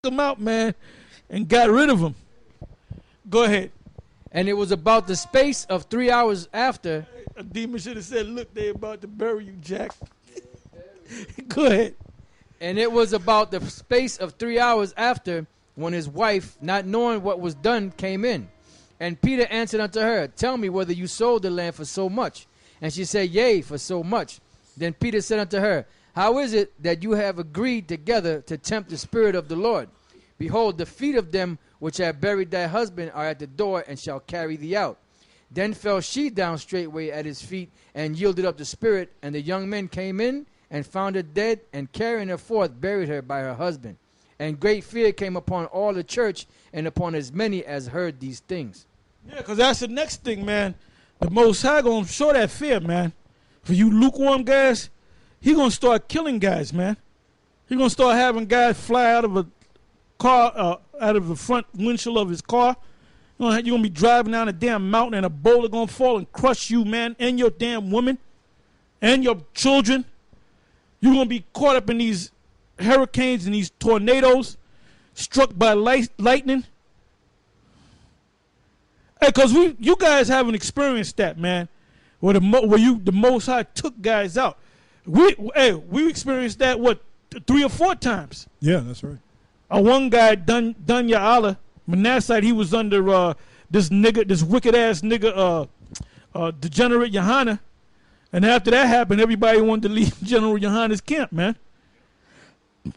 him out, man, and got rid of him. Go ahead. And it was about the space of 3 hours after. A demon should have said, look, they about to bury you, Jack. Go ahead. And it was about the space of 3 hours after when his wife, not knowing what was done, came in. And Peter answered unto her, tell me whether you sold the land for so much. And she said, yea, for so much. Then Peter said unto her, how is it that you have agreed together to tempt the Spirit of the Lord? Behold, the feet of them which have buried thy husband are at the door, and shall carry thee out. Then fell she down straightway at his feet, and yielded up the spirit. And the young men came in, and found her dead, and carrying her forth, buried her by her husband. And great fear came upon all the church, and upon as many as heard these things. Yeah, because that's the next thing, man. The Most High going to show that fear, man. For you lukewarm guys, he going to start killing guys, man. He going to start having guys fly out of a car, out of the front windshield of his car. You're going to be driving down a damn mountain, and a boulder going to fall and crush you, man, and your damn woman, and your children. You're going to be caught up in these hurricanes and these tornadoes, struck by lightning. Hey, because you guys haven't experienced that, man, where the Most High took guys out. We experienced that, 3 or 4 times. Yeah, that's right. One guy, Dunya Allah, Manasseh, he was under this wicked ass nigga, degenerate Yohana. And after that happened, everybody wanted to leave General Yohana's camp, man.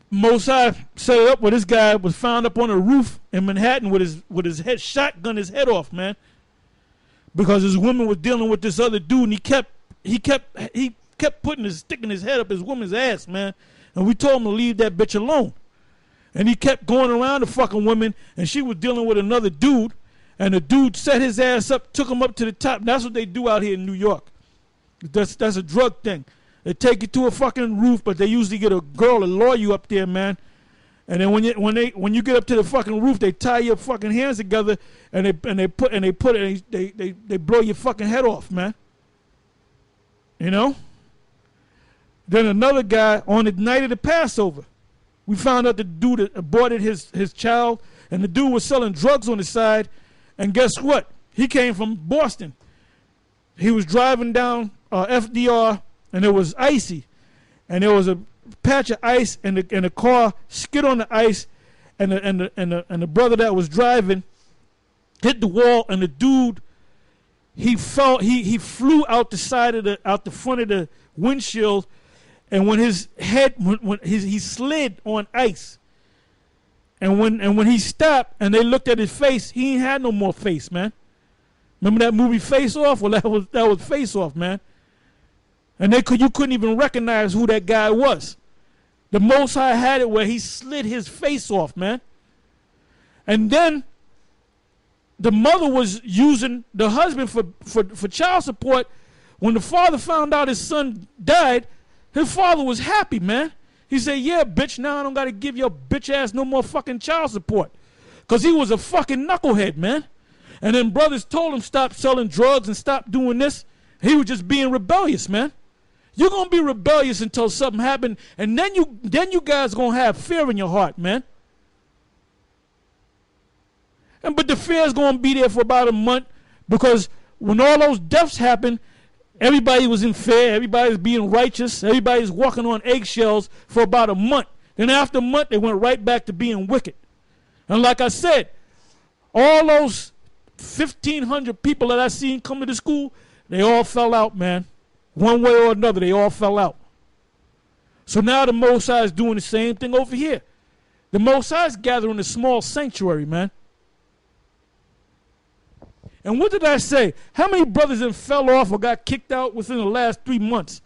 Most High set it up where this guy was found up on a roof in Manhattan with his head shotgun his head off, man. Because his woman was dealing with this other dude, and he kept sticking his head up his woman's ass, man. And we told him to leave that bitch alone. And he kept going around the fucking woman, and she was dealing with another dude, and the dude set his ass up, took him up to the top. And that's what they do out here in New York. That's a drug thing. They take you to a fucking roof, but they usually get a girl to lure you up there, man. And then when you get up to the fucking roof, they tie your fucking hands together, and they blow your fucking head off, man. You know. Then another guy on the night of the Passover, we found out the dude aborted his child, and the dude was selling drugs on the side. And guess what? He came from Boston. He was driving down FDR, and it was icy, and there was a patch of ice, and the car skid on the ice, and the brother that was driving hit the wall, and the dude he flew out the front of the windshield, and when his head he slid on ice, and when he stopped and they looked at his face, he ain't had no more face, man. Remember that movie Face Off? Well, that was Face Off, man. And you couldn't even recognize who that guy was. The Most High had it where he slid his face off, man. And then the mother was using the husband for child support. When the father found out his son died, his father was happy, man. He said, yeah, bitch, now I don't got to give your bitch ass no more fucking child support. Because he was a fucking knucklehead, man. And then brothers told him stop selling drugs and stop doing this. He was just being rebellious, man. You're going to be rebellious until something happened, and then you guys going to have fear in your heart, man. But the fear is going to be there for about a month, because when all those deaths happened, everybody was in fear, everybody's being righteous, everybody's walking on eggshells for about a month. Then after a month, they went right back to being wicked. And like I said, all those 1,500 people that I seen come to the school, they all fell out, man. One way or another, they all fell out. So now the Most High is doing the same thing over here. The Most High is gathering a small sanctuary, man. And what did I say? How many brothers then fell off or got kicked out within the last 3 months?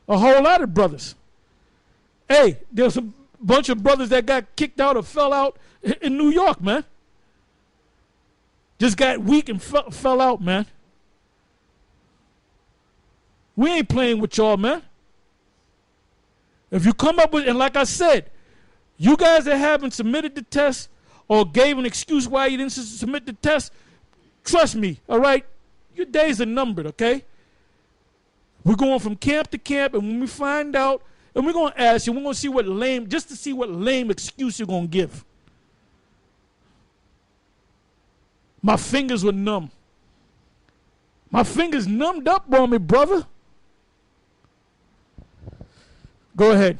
A whole lot of brothers. Hey, there's a bunch of brothers that got kicked out or fell out in New York, man. Just got weak and fell out, man. We ain't playing with y'all, man. If you come up with, and like I said, you guys that haven't submitted the test or gave an excuse why you didn't submit the test, trust me, all right? Your days are numbered, okay? We're going from camp to camp, and when we find out, and we're going to ask you, we're going to see what lame, just to see what lame excuse you're going to give. My fingers were numb. My fingers numbed up on me, brother. Go ahead.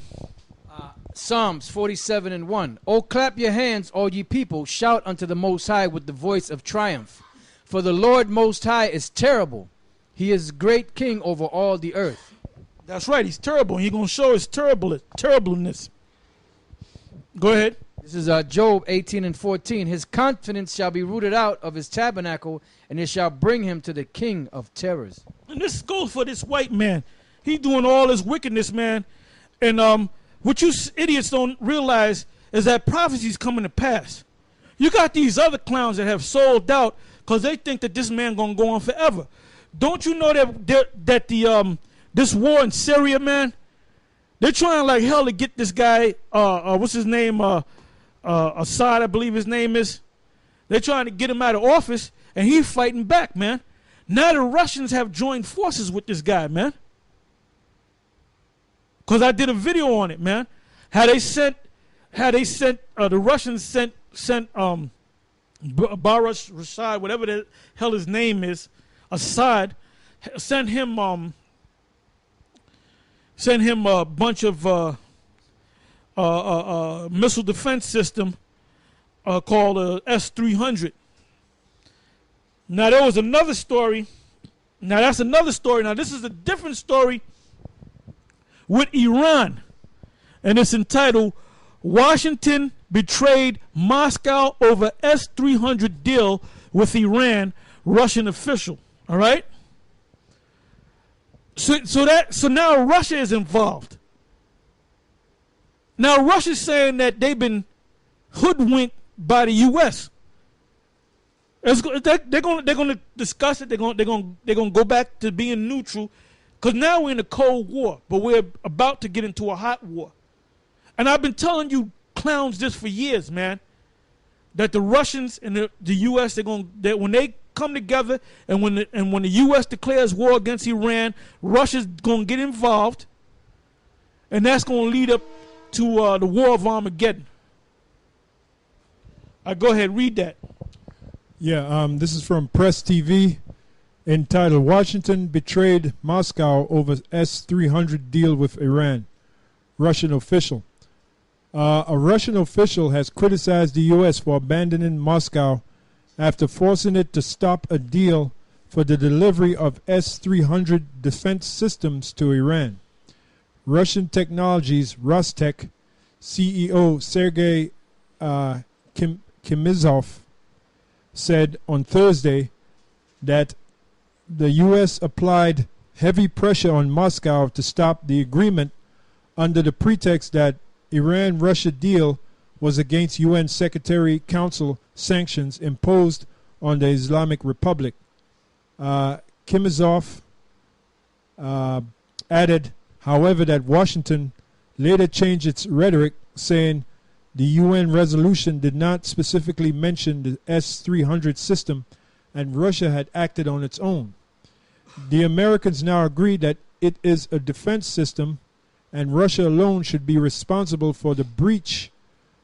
Psalms 47:1. Oh, clap your hands, all ye people. Shout unto the Most High with the voice of triumph. For the Lord Most High is terrible. He is great king over all the earth. That's right. He's terrible. He's going to show his terribleness. Go ahead. This is Job 18:14. His confidence shall be rooted out of his tabernacle, and it shall bring him to the king of terrors. And this goes for this white man. He's doing all this wickedness, man. And what you idiots don't realize is that prophecy's coming to pass. You got these other clowns that have sold out because they think that this man going to go on forever. Don't you know that this war in Syria, man, they're trying like hell to get this guy, what's his name, Assad, I believe his name is. They're trying to get him out of office, and he's fighting back, man. Now the Russians have joined forces with this guy, man. Because I did a video on it, man. How the Russians sent Barash Rashad, whatever the hell his name is, Assad, sent him a bunch of missile defense system called S-300. Now there was another story. Now that's another story. Now this is a different story with Iran, and it's entitled Washington Betrayed Moscow Over S-300 Deal with Iran, Russian Official. All right? So now Russia is involved. Now Russia's saying that they've been hoodwinked by the U.S. They're going to discuss it. They're going to go back to being neutral, because now we're in a Cold War, but we're about to get into a hot war. And I've been telling you clowns this for years, man, that the Russians and the U.S. that when they come together, and when the U.S. declares war against Iran, Russia's going to get involved, and that's going to lead up to the War of Armageddon. Go ahead, read that. Yeah, this is from Press TV, entitled Washington Betrayed Moscow Over S-300 Deal with Iran, Russian Official. A Russian official has criticized the U.S. for abandoning Moscow after forcing it to stop a deal for the delivery of S-300 defense systems to Iran. Russian Technologies Rostec CEO Sergei Chemizov said on Thursday that the U.S. applied heavy pressure on Moscow to stop the agreement under the pretext that Iran-Russia deal was against UN Secretary Council sanctions imposed on the Islamic Republic. Chemizov added, however, that Washington later changed its rhetoric, saying the UN resolution did not specifically mention the S-300 system and Russia had acted on its own. The Americans now agree that it is a defense system and Russia alone should be responsible for the breach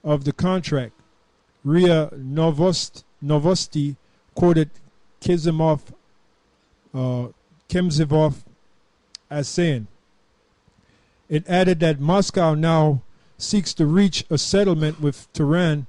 of the contract. RIA Novosti quoted Chemizov as saying, it added that Moscow now seeks to reach a settlement with Tehran